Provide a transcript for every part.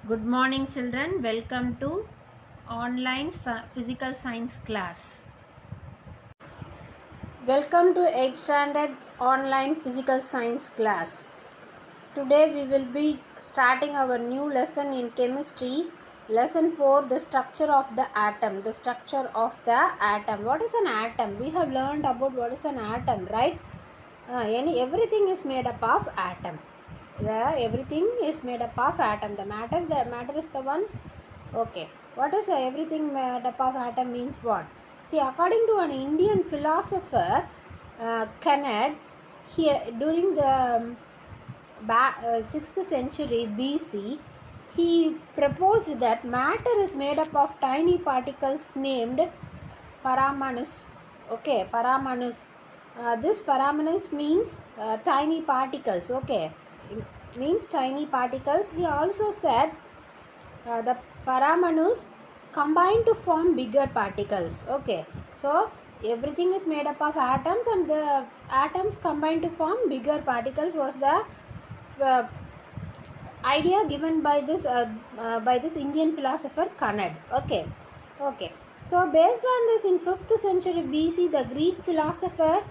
Good morning, children. Welcome to online physical science class. Welcome to 8th standard online physical science class. Today we will be starting our new lesson in chemistry. Lesson 4, the structure of the atom. The structure of the atom. What is an atom? We have learned about what is an atom, right? Everything is made up of atom. Everything is made up of atom. The matter is the one. Okay, what is everything made up of atom means what? See, according to an Indian philosopher, Kenneth, here during the 6th century BC, he proposed that matter is made up of tiny particles named paramanus. Okay, paramanus. This paramanus means tiny particles. Okay, it means tiny particles. He also said the paramanus combine to form bigger particles. Okay, so everything is made up of atoms, and the atoms combine to form bigger particles was the uh, idea given by this Indian philosopher Kenneth. Okay. So based on this, in 5th century BC, the Greek philosopher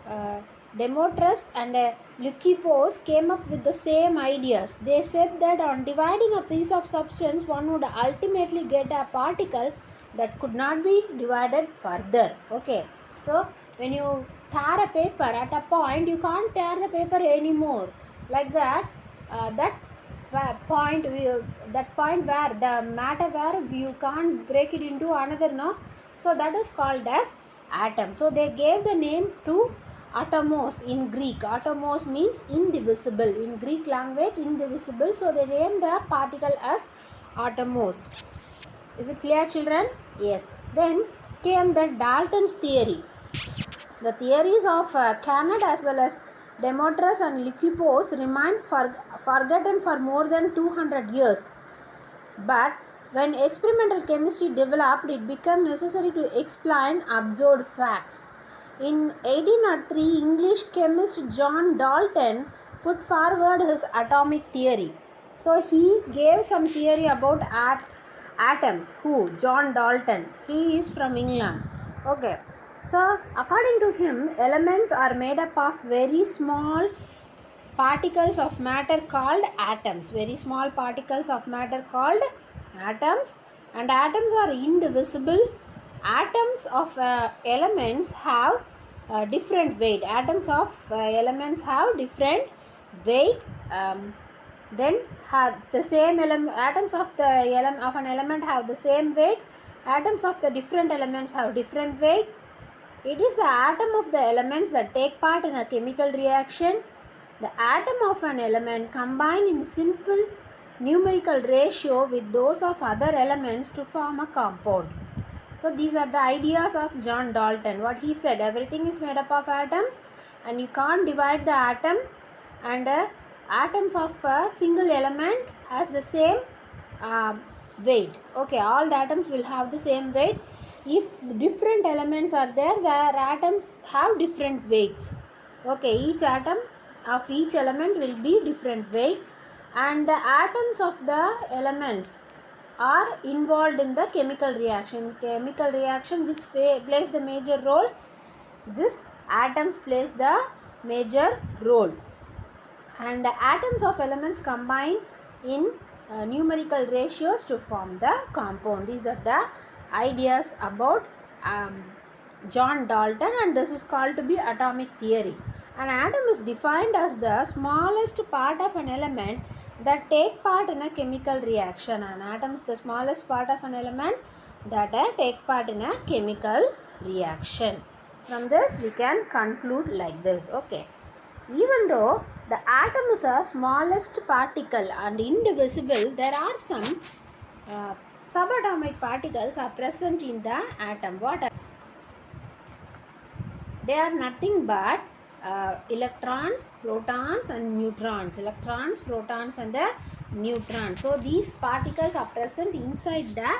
uh, Democritus and Leucippus came up with the same ideas. They said that on dividing a piece of substance, one would ultimately get a particle that could not be divided further. Okay, so when you tear a paper at a point, you can't tear the paper anymore. Like that, that point where the matter where you can't break it into another, no. So that is called as atom. So they gave the name to atomos in Greek. Atomos means indivisible. In Greek language, indivisible. So they named the particle as atomos. Is it clear, children? Yes. Then came the Dalton's theory. The theories of Kenneth as well as Democritus and Leucippus remained forgotten for more than 200 years. But when experimental chemistry developed, it became necessary to explain absurd facts. In 1803, English chemist John Dalton put forward his atomic theory. So he gave some theory about atoms. Who? John Dalton. He is from England. Okay. So according to him, elements are made up of very small particles of matter called atoms. Very small particles of matter called atoms, and atoms are indivisible. Atoms of elements have different weight. Atoms of elements have different weight. Then have the same atoms of the of an element have the same weight. Atoms of the different elements have different weight. It is the atom of the elements that take part in a chemical reaction. The atom of an element combine in simple numerical ratio with those of other elements to form a compound. So these are the ideas of John Dalton. What he said, everything is made up of atoms and you can't divide the atom, and atoms of a single element has the same weight. Okay, all the atoms will have the same weight. If different elements are there, their atoms have different weights. Okay, each atom of each element will be different weight, and the atoms of the elements are involved in the chemical reaction. Chemical reaction which plays the major role. This atoms plays the major role, and the atoms of elements combine in numerical ratios to form the compound. These are the ideas about John Dalton, and this is called to be atomic theory. An atom is defined as the smallest part of an element that take part in a chemical reaction. An atom is the smallest part of an element that take part in a chemical reaction. From this we can conclude like this. Okay. Even though the atom is a smallest particle and indivisible, there are some subatomic particles are present in the atom. What are they? Are nothing but electrons, protons and neutrons. Electrons, protons and the neutrons. So these particles are present inside the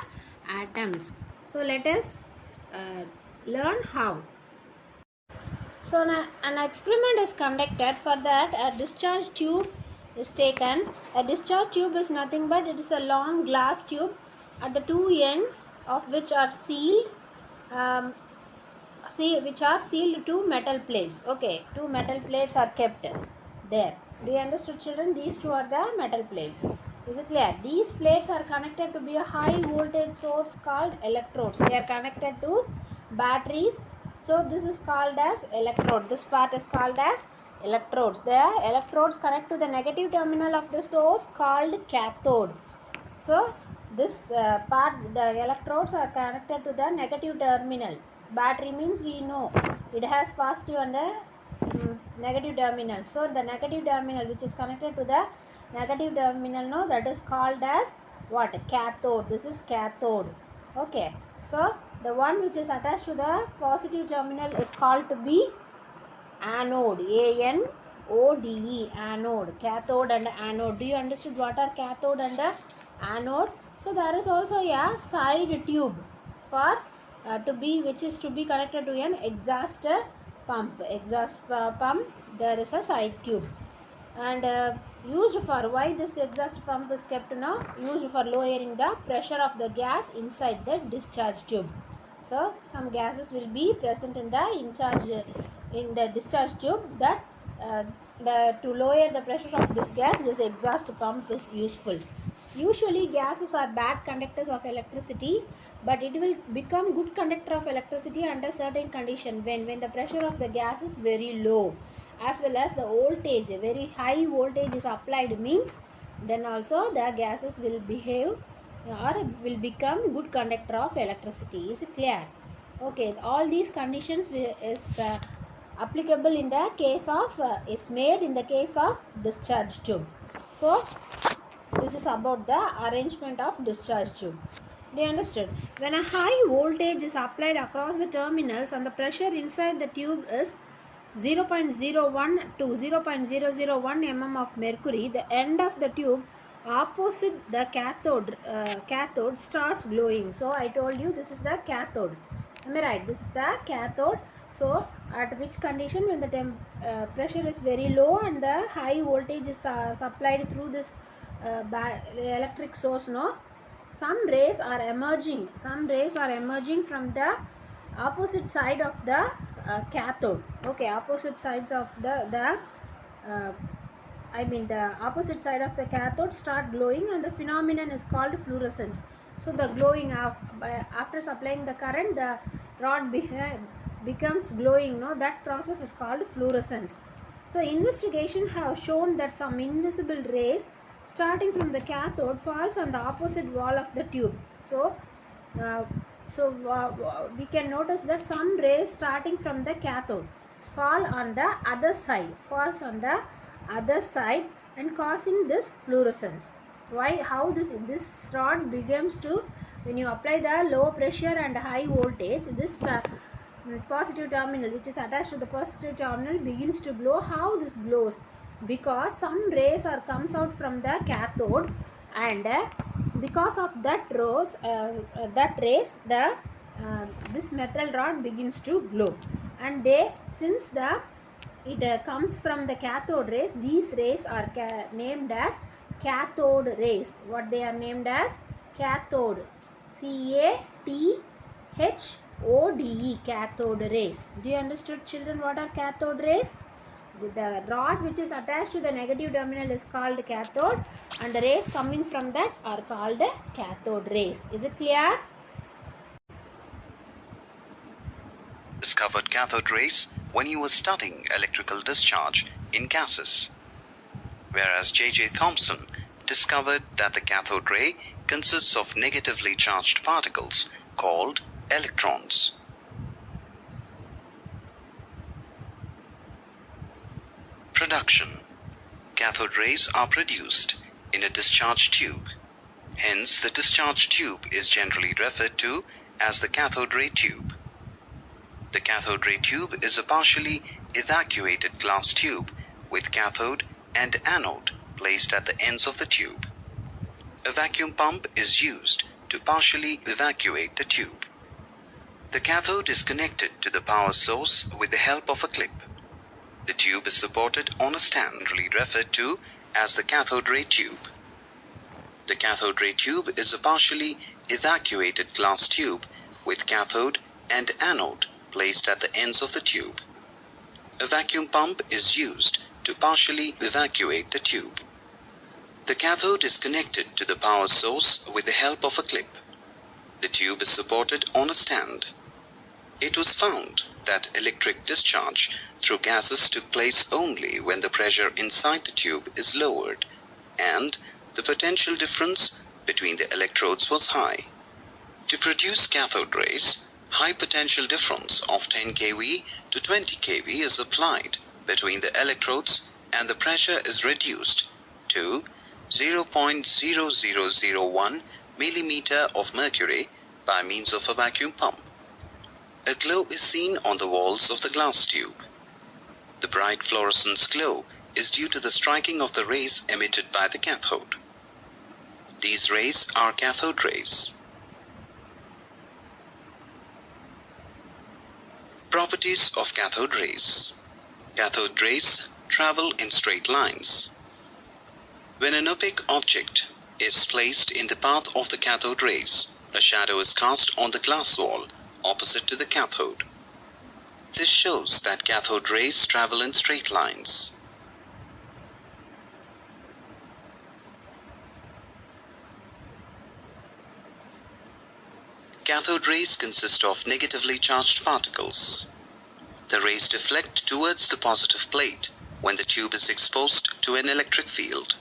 atoms. So let us learn how. So an experiment is conducted. For that, a discharge tube is taken. A discharge tube is nothing but it is a long glass tube at the two ends of which are sealed, which are sealed to metal plates. Okay, two metal plates are kept there. Do you understand, children? These two are the metal plates. Is it clear? These plates are connected to be a high voltage source called electrodes. They are connected to batteries. So this is called as electrode. This part is called as electrodes. The electrodes connect to the negative terminal of the source called cathode. So this part, the electrodes are connected to the negative terminal. Battery means we know it has positive and a negative terminal. So the negative terminal which is connected to the negative terminal, no, that is called as what? Cathode. This is cathode. Okay. So the one which is attached to the positive terminal is called to be anode. ANODE, anode. Cathode and anode. Do you understood what are cathode and anode? So there is also a side tube for which is to be connected to an exhaust pump. Pump, there is a side tube, and used for, why this exhaust pump is kept now? Used for lowering the pressure of the gas inside the discharge tube. So some gases will be present in the discharge tube, that to lower the pressure of this gas, this exhaust pump is useful. Usually gases are bad conductors of electricity, but it will become good conductor of electricity under certain condition, when the pressure of the gas is very low, as well as the voltage, very high voltage is applied, means then also the gases will behave or will become good conductor of electricity. Is it clear? Okay, all these conditions is applicable in the case of is made in the case of discharge tube. So this is about the arrangement of discharge tube. Do you understand? When a high voltage is applied across the terminals and the pressure inside the tube is 0.01 to 0.001 mm of mercury, the end of the tube opposite the cathode starts glowing. So I told you this is the cathode. Am I right? This is the cathode. So at which condition? When the pressure is very low and the high voltage is supplied through this electric source, no, some rays are emerging from the opposite side of the cathode. Okay, opposite sides of the opposite side of the cathode start glowing, and the phenomenon is called fluorescence. So the glowing after supplying the current, the rod becomes glowing, no, that process is called fluorescence. So investigation have shown that some invisible rays starting from the cathode falls on the opposite wall of the tube. So we can notice that some rays starting from the cathode falls on the other side and causing this fluorescence. Why? How this rod begins to, when you apply the low pressure and high voltage, this positive terminal which is attached to the positive terminal begins to glow. How this glows? Because some rays comes out from the cathode, and because of that rays the this metal rod begins to glow, and since it comes from the cathode rays, these rays are named as cathode rays. What they are named as? Cathode. CATHODE, cathode rays. Do you understood, children, what are cathode rays? The rod which is attached to the negative terminal is called cathode, and the rays coming from that are called cathode rays. Is it clear? Discovered cathode rays when he was studying electrical discharge in gases, whereas J.J. Thomson discovered that the cathode ray consists of negatively charged particles called electrons. Production. Cathode rays are produced in a discharge tube. Hence, the discharge tube is generally referred to as the cathode ray tube. The cathode ray tube is a partially evacuated glass tube with cathode and anode placed at the ends of the tube. A vacuum pump is used to partially evacuate the tube. The cathode is connected to the power source with the help of a clip. The tube is supported on a stand, referred to as the cathode ray tube. The cathode ray tube is a partially evacuated glass tube with cathode and anode placed at the ends of the tube. A vacuum pump is used to partially evacuate the tube. The cathode is connected to the power source with the help of a clip. The tube is supported on a stand. It was found that electric discharge through gases took place only when the pressure inside the tube is lowered and the potential difference between the electrodes was high. To produce cathode rays, high potential difference of 10 kV to 20 kV is applied between the electrodes and the pressure is reduced to 0.0001 millimeter of mercury by means of a vacuum pump. A glow is seen on the walls of the glass tube. The bright fluorescence glow is due to the striking of the rays emitted by the cathode. These rays are cathode rays. Properties of cathode rays. Cathode rays travel in straight lines. When an opaque object is placed in the path of the cathode rays, a shadow is cast on the glass wall opposite to the cathode. This shows that cathode rays travel in straight lines. Cathode rays consist of negatively charged particles. The rays deflect towards the positive plate when the tube is exposed to an electric field.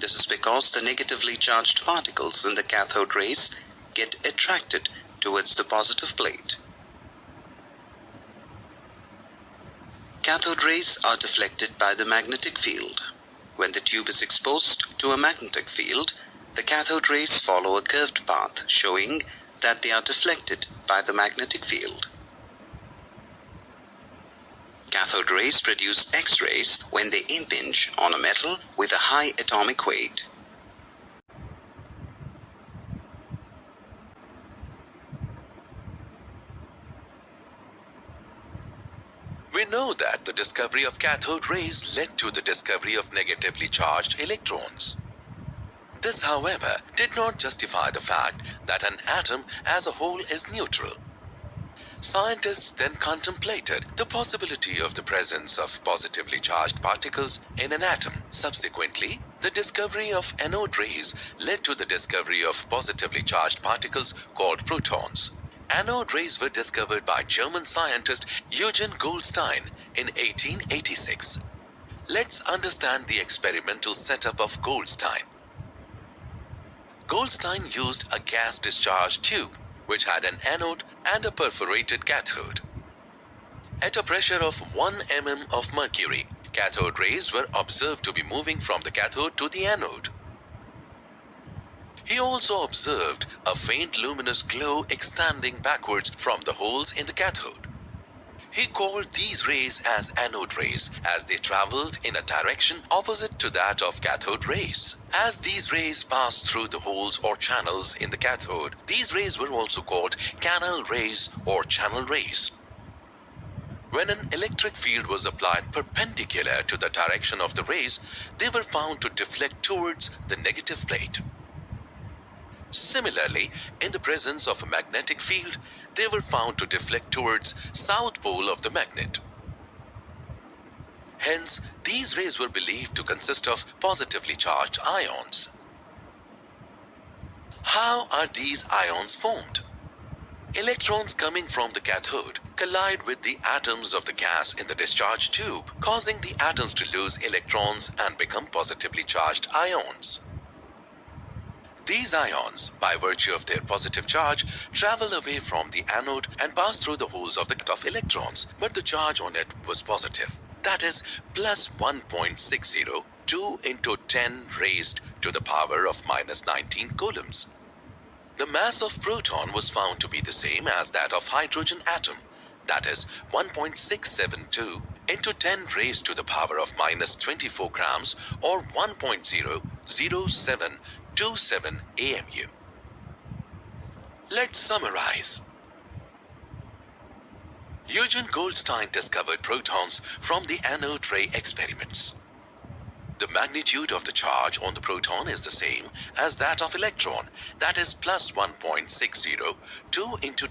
This is because the negatively charged particles in the cathode rays get attracted towards the positive plate. Cathode rays are deflected by the magnetic field. When the tube is exposed to a magnetic field, the cathode rays follow a curved path showing that they are deflected by the magnetic field. Cathode rays produce X-rays when they impinge on a metal with a high atomic weight. We know that the discovery of cathode rays led to the discovery of negatively charged electrons. This, however, did not justify the fact that an atom as a whole is neutral. Scientists then contemplated the possibility of the presence of positively charged particles in an atom. Subsequently, the discovery of anode rays led to the discovery of positively charged particles called protons. Anode rays were discovered by German scientist Eugen Goldstein in 1886. Let's understand the experimental setup of Goldstein. Goldstein used a gas discharge tube which had an anode and a perforated cathode. At a pressure of 1 mm of mercury, cathode rays were observed to be moving from the cathode to the anode. He also observed a faint luminous glow extending backwards from the holes in the cathode. He called these rays as anode rays as they traveled in a direction opposite to that of cathode rays. As these rays passed through the holes or channels in the cathode, these rays were also called canal rays or channel rays. When an electric field was applied perpendicular to the direction of the rays, they were found to deflect towards the negative plate. Similarly, in the presence of a magnetic field, they were found to deflect towards south pole of the magnet. Hence, these rays were believed to consist of positively charged ions. How are these ions formed? Electrons coming from the cathode collide with the atoms of the gas in the discharge tube, causing the atoms to lose electrons and become positively charged ions. These ions, by virtue of their positive charge, travel away from the anode and pass through the holes of the cutoff electrons, but the charge on it was positive. That is, plus 1.60, 2 into 10 raised to the power of minus 19 coulombs. The mass of proton was found to be the same as that of hydrogen atom, that is 1.672 into 10 raised to the power of minus 24 grams or 1.00727 AMU. Let's summarize. Eugen Goldstein discovered protons from the anode ray experiments. The magnitude of the charge on the proton is the same as that of electron, that is plus 1.60. 2 into